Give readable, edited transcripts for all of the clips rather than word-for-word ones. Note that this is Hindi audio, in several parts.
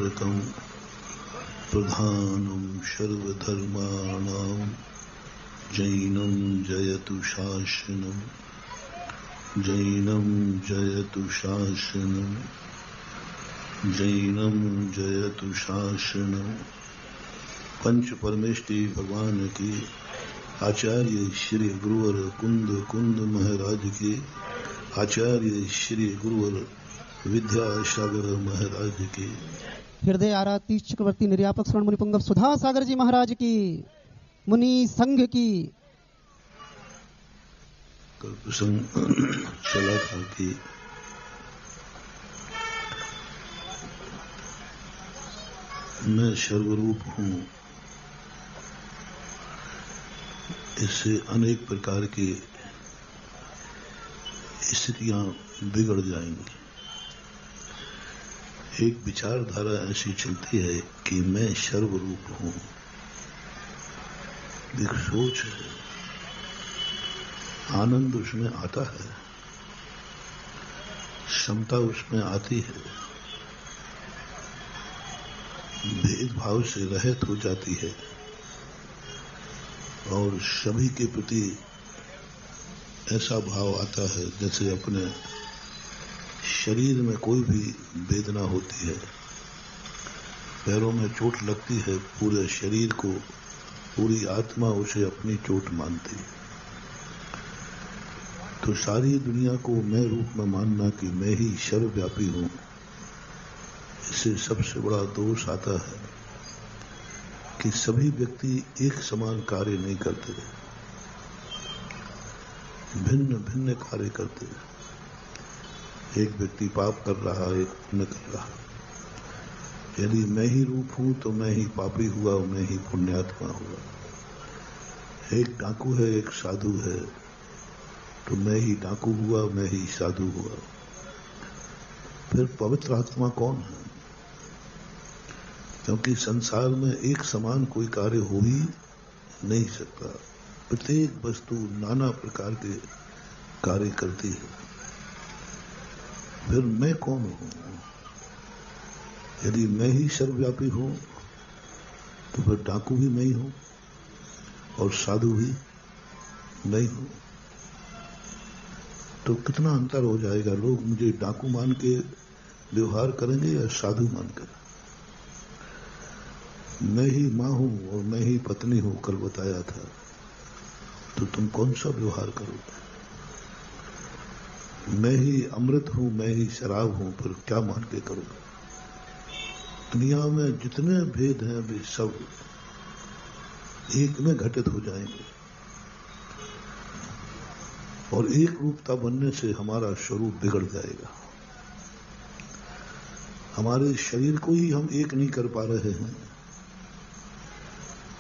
तारकं प्रधानं सर्वधर्माणां जैनं जयतु शासनं जैनं जयतु शासनं जैनं जयतु शासनं। पंच परमेष्टि भगवान की, आचार्य श्री गुरुवर कुंद कुंद महाराज की, आचार्य श्री गुरुवर विद्यासागर महाराज की, हृदय आरातीश चक्रवर्ती निर्यापक स्वर्ण मुनि पुंगव सुधा सागर जी महाराज की, मुनि संघ की। कल प्रसंग चला था कि मैं सर्वरूप हूं, इससे अनेक प्रकार की स्थितियां बिगड़ जाएंगी। एक विचारधारा ऐसी चलती है कि मैं सर्वरूप हूं, एक सोच है, आनंद उसमें आता है, क्षमता उसमें आती है, भेदभाव से रहित हो जाती है और सभी के प्रति ऐसा भाव आता है जैसे अपने शरीर में कोई भी वेदना होती है, पैरों में चोट लगती है, पूरे शरीर को, पूरी आत्मा उसे अपनी चोट मानती है। तो सारी दुनिया को मैं रूप में मानना कि मैं ही सर्वव्यापी हूं, इससे सबसे बड़ा दोष आता है कि सभी व्यक्ति एक समान कार्य नहीं करते, भिन्न भिन्न कार्य करते। एक व्यक्ति पाप कर रहा, एक पुण्य कर रहा। यदि मैं ही रूप हूं तो मैं ही पापी हुआ, मैं ही पुण्यात्मा हुआ। एक डाकू है, एक साधु है, तो मैं ही डाकू हुआ, मैं ही साधु हुआ। फिर पवित्र आत्मा कौन है? क्योंकि संसार में एक समान कोई कार्य हो ही नहीं सकता। प्रत्येक वस्तु नाना प्रकार के कार्य करती है। फिर मैं कौन हूं? यदि मैं ही सर्वव्यापी हूं तो फिर डाकू भी मैं ही हूं और साधु भी मैं ही हूं। तो कितना अंतर हो जाएगा। लोग मुझे डाकू मान के व्यवहार करेंगे या साधु मानकर। मैं ही मां हूं और मैं ही पत्नी हूं, कल बताया था। तो तुम कौन सा व्यवहार करोगे? मैं ही अमृत हूं, मैं ही शराब हूं, पर क्या मान के करोगे? दुनिया में जितने भेद हैं वे सब एक में घटित हो जाएंगे और एक रूपता बनने से हमारा स्वरूप बिगड़ जाएगा। हमारे शरीर को ही हम एक नहीं कर पा रहे हैं,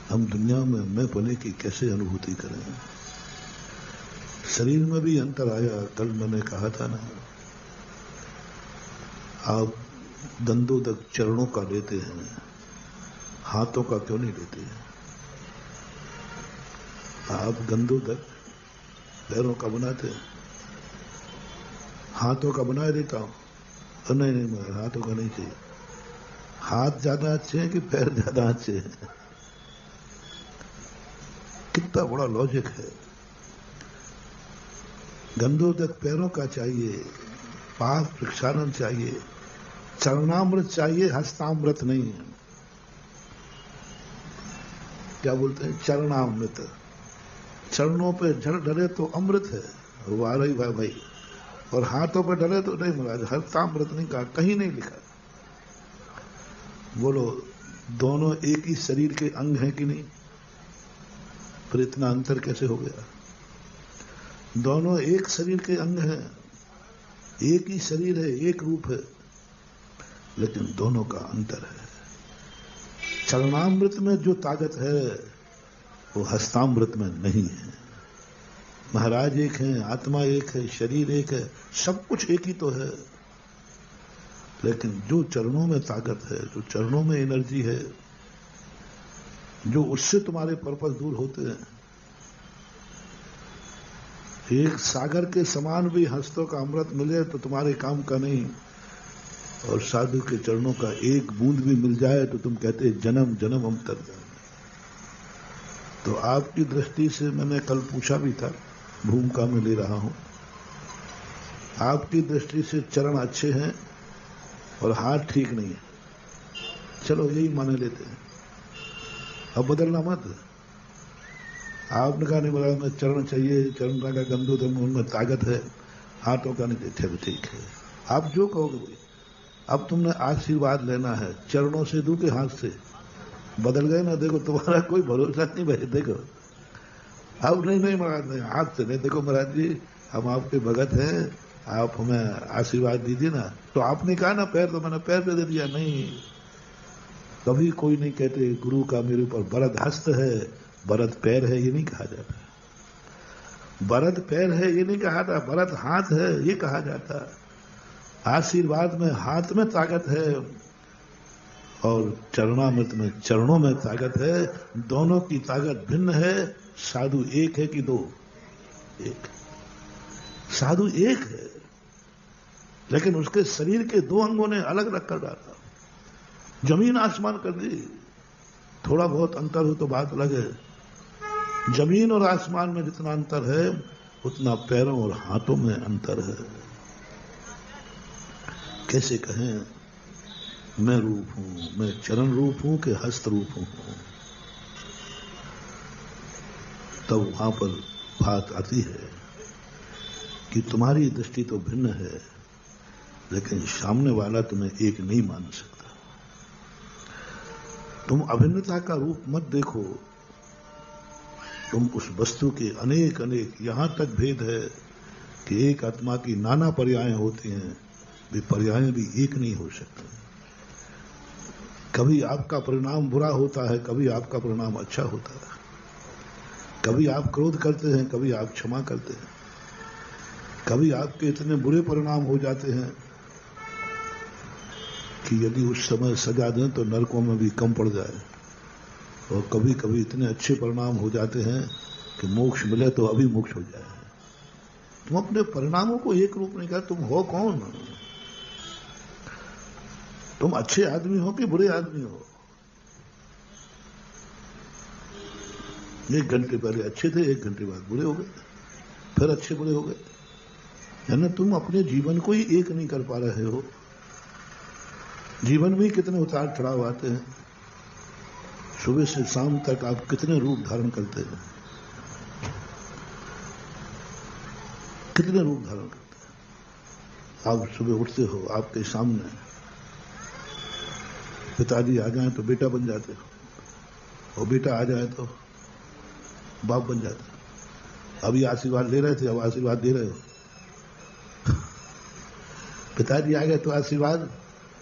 हम दुनिया में मैं पने की कैसे अनुभूति करें? शरीर में भी अंतर आया। कल मैंने कहा था ना, आप दंडोदक चरणों का लेते हैं, हाथों का क्यों नहीं लेते हैं? आप गंदोदक पैरों का बनाते हैं, हाथों का बना देता हूं। नहीं नहीं, मैं हाथों का नहीं चाहिए। हाथ ज्यादा अच्छे हैं कि पैर ज्यादा अच्छे हैं? कितना बड़ा लॉजिक है। गंधोदक पैरों का चाहिए, पाद प्रक्षालन चाहिए, चरणामृत चाहिए, हस्तामृत नहीं। क्या बोलते हैं? चरणामृत। चरणों पे झड़ डले तो अमृत है, वो आ रही भाई, और हाथों पे डले तो नहीं मिला। हस्तामृत नहीं कहा, कहीं नहीं लिखा। बोलो, दोनों एक ही शरीर के अंग हैं कि नहीं? फिर इतना अंतर कैसे हो गया? दोनों एक शरीर के अंग हैं, एक ही शरीर है, एक रूप है, लेकिन दोनों का अंतर है। चरणामृत में जो ताकत है वो हस्तामृत में नहीं है। महाराज एक है, आत्मा एक है, शरीर एक है, सब कुछ एक ही तो है, लेकिन जो चरणों में ताकत है, जो चरणों में एनर्जी है, जो उससे तुम्हारे पर्पस दूर होते हैं। एक सागर के समान भी हस्तों का अमृत मिले तो तुम्हारे काम का नहीं। और साधु के चरणों का एक बूंद भी मिल जाए तो तुम कहते जन्म जन्म हम तर जाए। तो आपकी दृष्टि से मैंने कल पूछा भी था, भूमिका में ले रहा हूं, आपकी दृष्टि से चरण अच्छे हैं और हाथ ठीक नहीं है, चलो यही मान लेते हैं, अब बदलना मत। आपने कहा नहीं बोला मैं चरण चाहिए, चरण का गंदो तो उनमें ताकत है, हाथों का नहीं, ठीक है आप जो कहोगे भाई। अब तुमने आशीर्वाद लेना है, चरणों से दूं कि हाथ से? बदल गए ना, देखो तुम्हारा कोई भरोसा नहीं भाई। देखो अब नहीं महाराज नहीं, हाथ से नहीं। देखो महाराज जी हम आपके भगत हैं, आप हमें आशीर्वाद दीजिए ना। तो आपने कहा ना पैर, तो मैंने पैर पे दे दिया। नहीं, कभी कोई नहीं कहते गुरु का मेरे ऊपर वरद हस्त है, वरद पैर है, ये नहीं कहा जाता। वरद पैर है ये नहीं कहा जाता, वरद हाथ है ये कहा जाता। आशीर्वाद में हाथ में ताकत है और चरणामृत में चरणों में ताकत है। दोनों की ताकत भिन्न है। साधु एक है कि दो? एक। साधु एक है, लेकिन उसके शरीर के दो अंगों ने अलग रख कर डाला, जमीन आसमान कर दी। थोड़ा बहुत अंतर हो तो बात अलग है। जमीन और आसमान में जितना अंतर है उतना पैरों और हाथों में अंतर है। कैसे कहें मैं रूप हूं, मैं चरण रूप हूं कि हस्त रूप हूं? तब वहां पर बात आती है कि तुम्हारी दृष्टि तो भिन्न है, लेकिन सामने वाला तुम्हें एक नहीं मान सकता। तुम अभिन्नता का रूप मत देखो, तुम उस वस्तु के अनेक अनेक, यहां तक भेद है कि एक आत्मा की नाना पर्याय होती हैं, वे पर्याय भी एक नहीं हो सकते। कभी आपका परिणाम बुरा होता है, कभी आपका परिणाम अच्छा होता है। कभी आप क्रोध करते हैं, कभी आप क्षमा करते हैं। कभी आपके इतने बुरे परिणाम हो जाते हैं कि यदि उस समय सजा दें तो नरकों में भी कम पड़ जाए, और कभी कभी इतने अच्छे परिणाम हो जाते हैं कि मोक्ष मिले तो अभी मोक्ष हो जाए। तुम अपने परिणामों को एक रूप नहीं कर, तुम हो कौन? तुम अच्छे आदमी हो कि बुरे आदमी हो? 1 घंटे पहले अच्छे थे, 1 घंटे बाद बुरे हो गए, फिर अच्छे बुरे हो गए। यानी तुम अपने जीवन को ही एक नहीं कर पा रहे हो। जीवन में कितने उतार चढ़ाव आते हैं, सुबह से शाम तक आप कितने रूप धारण करते हैं, कितने रूप धारण करते हैं। आप सुबह उठते हो, आपके सामने पिताजी आ जाए तो बेटा बन जाते हो, और बेटा आ जाए तो बाप बन जाते हो। अभी आशीर्वाद ले रहे थे, अब आशीर्वाद दे रहे हो। पिताजी आ गए तो आशीर्वाद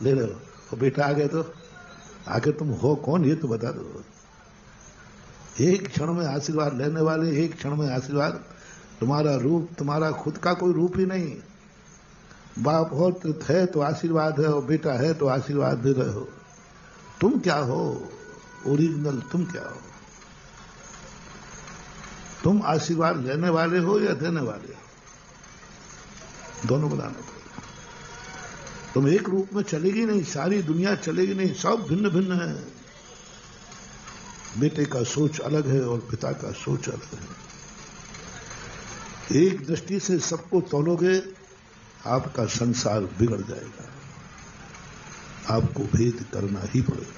ले रहे हो, और बेटा आ गए तो आखिर तुम हो कौन ये तो बता दो। एक क्षण में आशीर्वाद लेने वाले, एक क्षण में आशीर्वाद। तुम्हारा रूप, तुम्हारा खुद का कोई रूप ही नहीं। बाप हो तो है तो आशीर्वाद है, और बेटा है तो आशीर्वाद दे रहे हो। तुम क्या हो ओरिजिनल? तुम क्या हो? तुम आशीर्वाद लेने वाले हो या देने वाले हो? दोनों बताना पड़ेगा। तुम एक रूप में चलेगी नहीं, सारी दुनिया चलेगी नहीं, सब भिन्न भिन्न है। बेटे का सोच अलग है और पिता का सोच अलग है। एक दृष्टि से सबको तोलोगे, आपका संसार बिगड़ जाएगा। आपको भेद करना ही पड़ेगा।